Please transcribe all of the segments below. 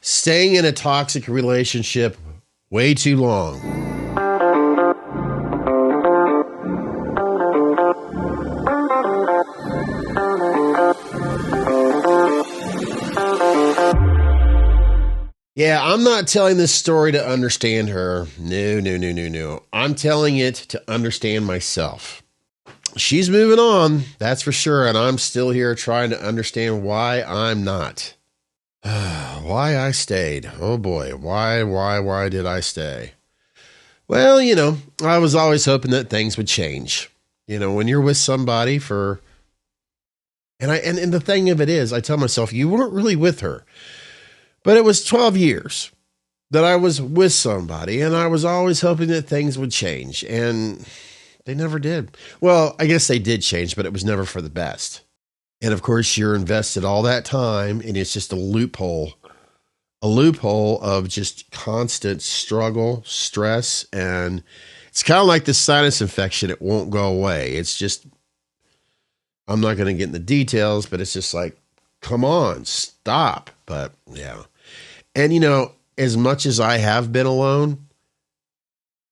Staying in a toxic relationship way too long. Yeah, I'm not telling this story to understand her. No. I'm telling it to understand myself. She's moving on, that's for sure, and I'm still here trying to understand why I'm not. Why I stayed. Oh boy, why did I stay? Well, I was always hoping that things would change. When you're with somebody and the thing of it is, I tell myself, you weren't really with her. But it was 12 years that I was with somebody, and I was always hoping that things would change, and they never did. Well, I guess they did change, but it was never for the best. And of course, you're invested all that time, and it's just a loophole of just constant struggle, stress, and it's kind of like the sinus infection. It won't go away. It's just, I'm not going to get in the details, but it's just like, come on, stop. But yeah. And as much as I have been alone,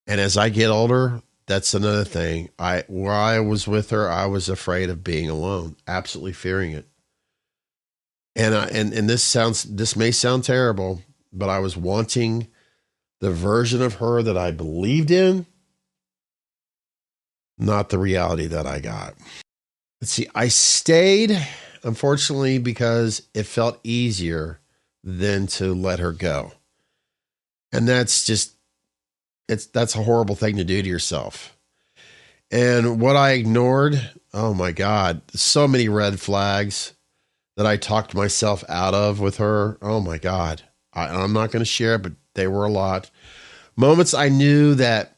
and as I get older, that's another thing. Where I was with her, I was afraid of being alone, absolutely fearing it. And this may sound terrible, but I was wanting the version of her that I believed in, not the reality that I got. Let's see. I stayed, unfortunately, because it felt easier than to let her go. And that's a horrible thing to do to yourself. And what I ignored, oh my God, so many red flags that I talked myself out of with her. Oh my God. I'm not going to share, but they were a lot. Moments I knew that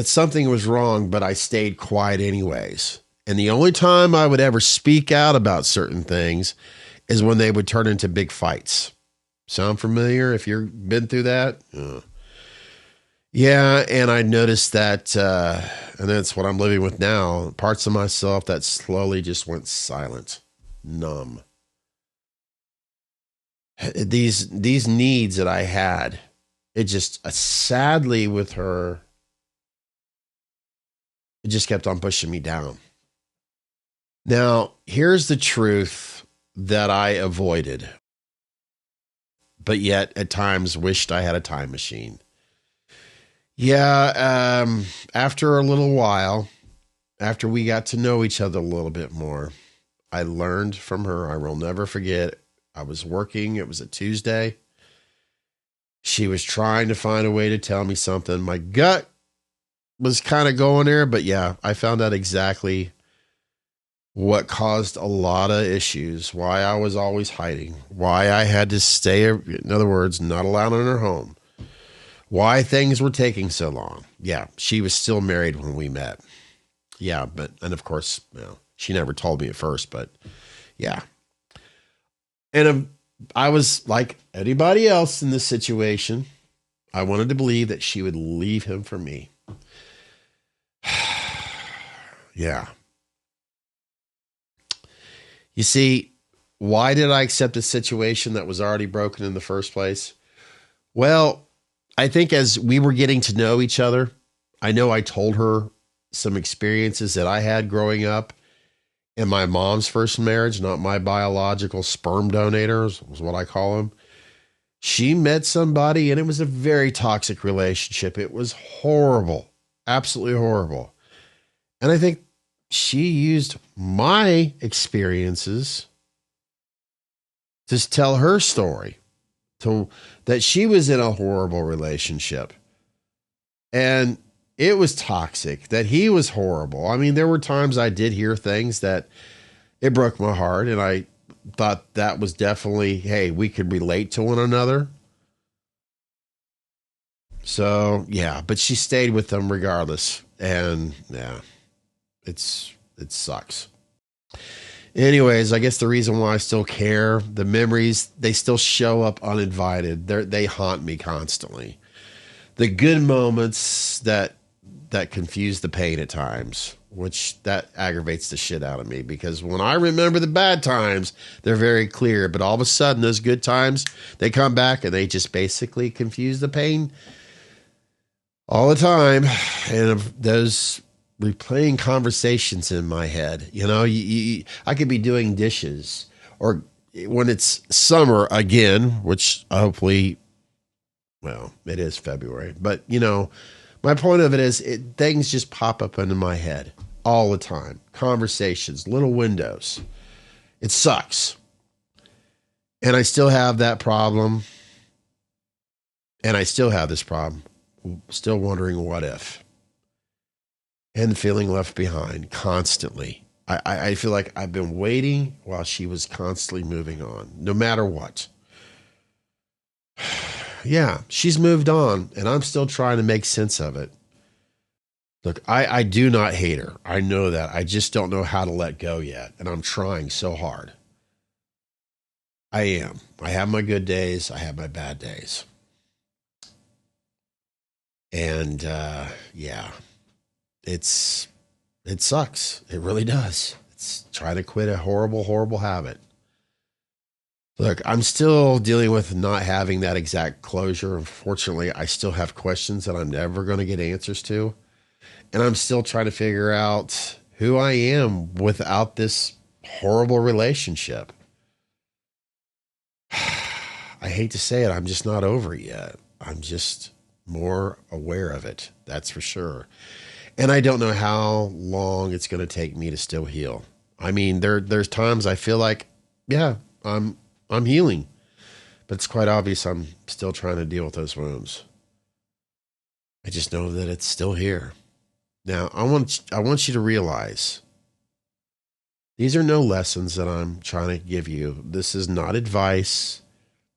something was wrong, but I stayed quiet anyways. And the only time I would ever speak out about certain things is when they would turn into big fights. Sound familiar if you've been through that? Yeah, and I noticed that, and that's what I'm living with now, parts of myself that slowly just went silent, numb. These needs that I had, it just, sadly with her, it just kept on pushing me down. Now, here's the truth that I avoided, but yet at times wished I had a time machine. Yeah, after a little while, after we got to know each other a little bit more, I learned from her. I will never forget. I was working. It was a Tuesday. She was trying to find a way to tell me something. My gut was kind of going there, but yeah, I found out exactly what caused a lot of issues, why I was always hiding, why I had to stay, in other words, not allowed in her home, why things were taking so long. Yeah, she was still married when we met. Yeah, and of course, she never told me at first, but yeah. And I was like anybody else in this situation. I wanted to believe that she would leave him for me. Yeah. You see, why did I accept a situation that was already broken in the first place? Well, I think as we were getting to know each other, I know I told her some experiences that I had growing up in my mom's first marriage, not my biological sperm donators, was what I call them. She met somebody and it was a very toxic relationship. It was horrible, absolutely horrible. And I think she used my experiences to tell her story, that she was in a horrible relationship and it was toxic, that he was horrible. I mean, there were times I did hear things that it broke my heart, and I thought that was definitely, hey, we could relate to one another. So yeah, but she stayed with them regardless. And yeah, it sucks. Anyways, I guess the reason why I still care, the memories, they still show up uninvited. They haunt me constantly. The good moments that that confuse the pain at times, which that aggravates the shit out of me, because when I remember the bad times, they're very clear, but all of a sudden those good times, they come back and they just basically confuse the pain all the time. And those replaying conversations in my head, I could be doing dishes, or when it's summer again, which hopefully, well, it is February, but my point of it is things just pop up into my head all the time. Conversations, little windows. It sucks. And I still have that problem. And I still have this problem. Still wondering what if. And feeling left behind constantly. I feel like I've been waiting while she was constantly moving on, no matter what. Yeah, she's moved on, and I'm still trying to make sense of it. Look, I do not hate her. I know that. I just don't know how to let go yet, and I'm trying so hard. I am. I have my good days. I have my bad days. And, yeah, it sucks. It really does. It's trying to quit a horrible, horrible habit. Look, I'm still dealing with not having that exact closure. Unfortunately, I still have questions that I'm never going to get answers to. And I'm still trying to figure out who I am without this horrible relationship. I hate to say it, I'm just not over it yet. I'm just more aware of it, that's for sure. And I don't know how long it's going to take me to still heal. I mean, there's times I feel like, yeah, I'm healing, but it's quite obvious I'm still trying to deal with those wounds. I just know that it's still here. Now, I want you to realize these are no lessons that I'm trying to give you. This is not advice.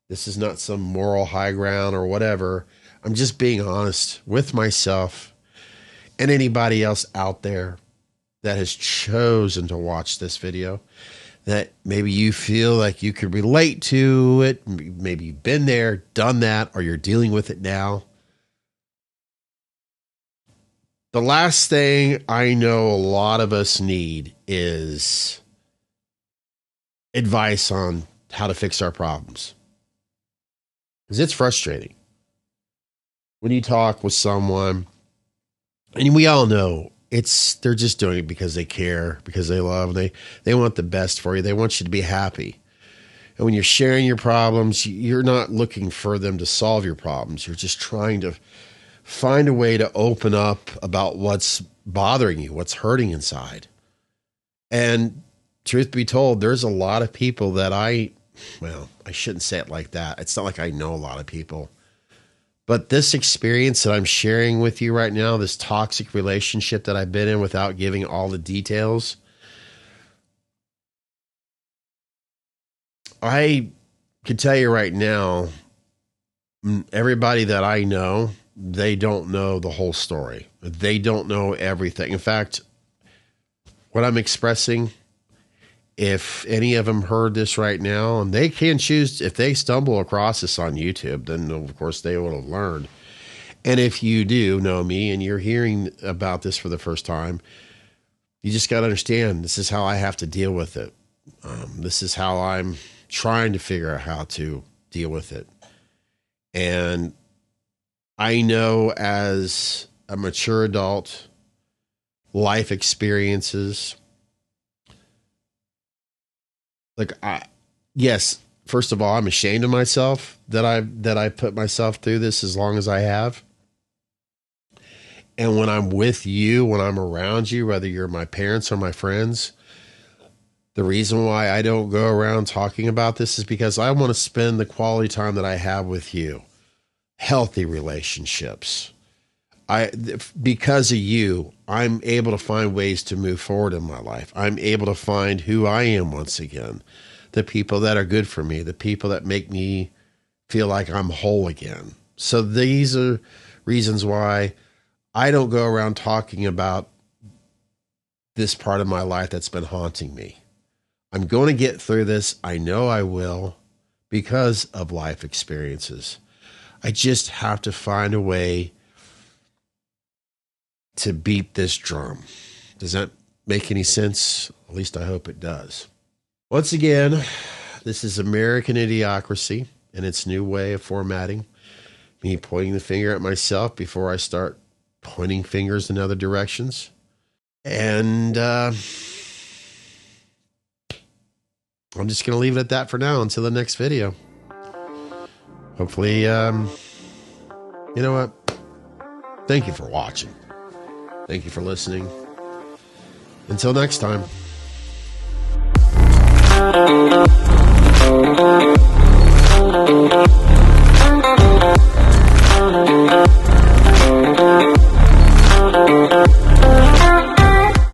This is not some moral high ground or whatever. I'm just being honest with myself and anybody else out there that has chosen to watch this video, that maybe you feel like you could relate to it. Maybe you've been there, done that, or you're dealing with it now. The last thing I know a lot of us need is advice on how to fix our problems. Because it's frustrating when you talk with someone, and we all know they're just doing it because they care, because they love, they want the best for you. They want you to be happy. And when you're sharing your problems, you're not looking for them to solve your problems. You're just trying to find a way to open up about what's bothering you, what's hurting inside. And truth be told, there's a lot of people that I shouldn't say it like that. It's not like I know a lot of people. But this experience that I'm sharing with you right now, this toxic relationship that I've been in without giving all the details, I can tell you right now, everybody that I know, they don't know the whole story. They don't know everything. In fact, what I'm expressing, if any of them heard this right now, and they can choose, if they stumble across this on YouTube, then of course they will have learned. And if you do know me and you're hearing about this for the first time, you just got to understand, this is how I have to deal with it. This is how I'm trying to figure out how to deal with it. And I know, as a mature adult, life experiences, like, yes, first of all, I'm ashamed of myself that I put myself through this as long as I have. And when I'm with you, when I'm around you, whether you're my parents or my friends, the reason why I don't go around talking about this is because I want to spend the quality time that I have with you. Healthy relationships. Because of you, I'm able to find ways to move forward in my life. I'm able to find who I am once again. The people that are good for me, the people that make me feel like I'm whole again. So these are reasons why I don't go around talking about this part of my life that's been haunting me. I'm going to get through this. I know I will, because of life experiences. I just have to find a way to beat this drum. Does that make any sense? At least I hope it does. Once again, this is American Idiocracy and its new way of formatting. Me pointing the finger at myself before I start pointing fingers in other directions. And I'm just going to leave it at that for now until the next video. Hopefully, you know what? Thank you for watching. Thank you for listening. Until next time.